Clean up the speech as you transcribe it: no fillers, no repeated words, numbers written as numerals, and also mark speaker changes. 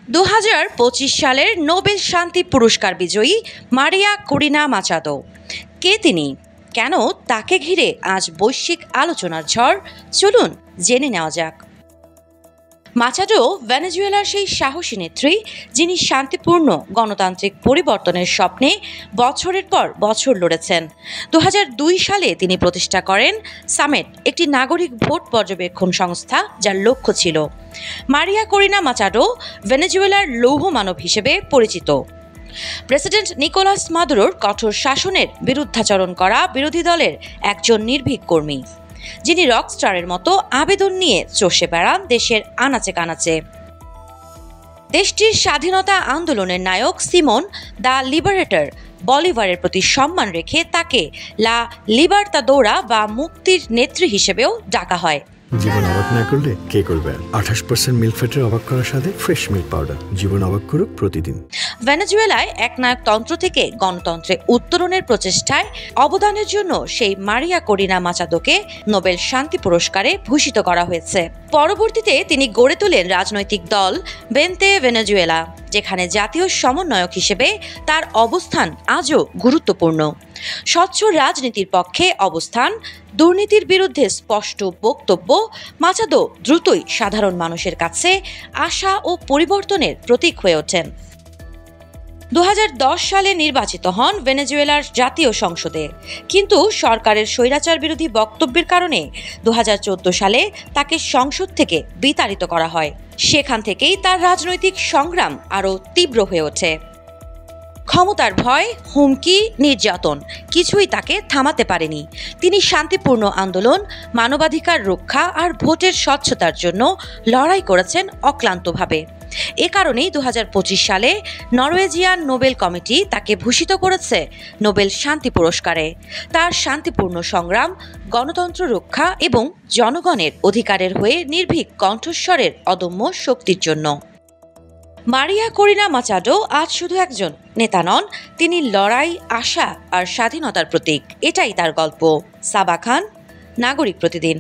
Speaker 1: 2025 সালের নোবেল শান্তি পুরস্কার বিজয়ী মারিয়া করিনা মাচাদো কে তিনি, কেন তাকে ঘিরে আজ বৈশ্বিক আলোচনার ঝড়, চলুন জেনে নেওয়া যাক। মাচাদো ভেনেজুয়েলার সেই সাহসী নেত্রী যিনি শান্তিপূর্ণ গণতান্ত্রিক পরিবর্তনের স্বপ্নে বছরের পর বছর লড়েছেন। 2002 সালে তিনি প্রতিষ্ঠা করেন সামেট, একটি নাগরিক ভোট পর্যবেক্ষণ সংস্থা যার লক্ষ্য ছিল মারিয়া করিনা মাচাদো ভেনেজুয়েলার লৌহ মানব হিসেবে পরিচিত। প্রেসিডেন্ট নিকোলাস মাদুরোর কঠোর শাসনের বিরুদ্ধাচরণ করা বিরোধী দলের একজন নির্ভীক কর্মী, যিনি রকস্টারের মতো আবেদন নিয়ে চষে বেড়ান দেশের আনাচে কানাচে। দেশটির স্বাধীনতা আন্দোলনের নায়ক সিমন দ্য লিবারেটর বলিভারের প্রতি সম্মান রেখে তাকে লা লিবার্তাদোরা বা মুক্তির নেত্রী হিসেবেও ডাকা হয়।
Speaker 2: জীবন অবাক না করলে কে করবে? 28% মিল্ক ফ্যাটের অবাক করার সাথে ফ্রেশ মিল্ক পাউডার। জীবন অবাক করুক প্রতিদিন।
Speaker 1: ভেনেজুয়েলায় একনায়কতন্ত্র থেকে গণতন্ত্রে উত্তরণের প্রচেষ্টায় অবদানের জন্য সেই মারিয়া করিনা মাচাদোকে নোবেল শান্তি পুরস্কারে ভূষিত করা হয়েছে। পরবর্তীতে তিনি গড়ে তোলেন রাজনৈতিক দল বেন্তে ভেনেজুয়েলা, যেখানে জাতীয় সমন্বয়ক হিসেবে তার অবস্থান আজও গুরুত্বপূর্ণ। স্বচ্ছ রাজনীতির পক্ষে অবস্থান, দুর্নীতির বিরুদ্ধে স্পষ্ট বক্তব্য, মাচাদো দ্রুতই সাধারণ মানুষের কাছে আশা ও পরিবর্তনের প্রতীক হয়ে ওঠেন। 2010 সালে নির্বাচিত হন ভেনেজুয়েলার জাতীয় সংসদে, কিন্তু সরকারের স্বৈরাচার বিরোধী বক্তব্যের কারণে 2014 সালে তাকে সংসদ থেকে বিতাড়িত করা হয়। সেখান থেকেই তার রাজনৈতিক সংগ্রাম আরও তীব্র হয়ে ওঠে। ক্ষমতার ভয়, হুমকি, নির্যাতন কিছুই তাকে থামাতে পারেনি। তিনি শান্তিপূর্ণ আন্দোলন, মানবাধিকার রক্ষা আর ভোটের স্বচ্ছতার জন্য লড়াই করেছেন অক্লান্তভাবে। এ কারণেই 2025 সালে নরওয়েজিয়ান নোবেল কমিটি তাকে ভূষিত করেছে নোবেল শান্তি পুরস্কারে তার শান্তিপূর্ণ সংগ্রাম, গণতন্ত্র রক্ষা এবং জনগণের অধিকারের হয়ে নির্ভীক কণ্ঠস্বরের অদম্য শক্তির জন্য। মারিয়া করিনা মাচাদো আজ শুধু একজন নেতা নন, তিনি লড়াই, আশা আর স্বাধীনতার প্রতীক। এটাই তার গল্প। সাবা খান, নাগরিক প্রতিদিন।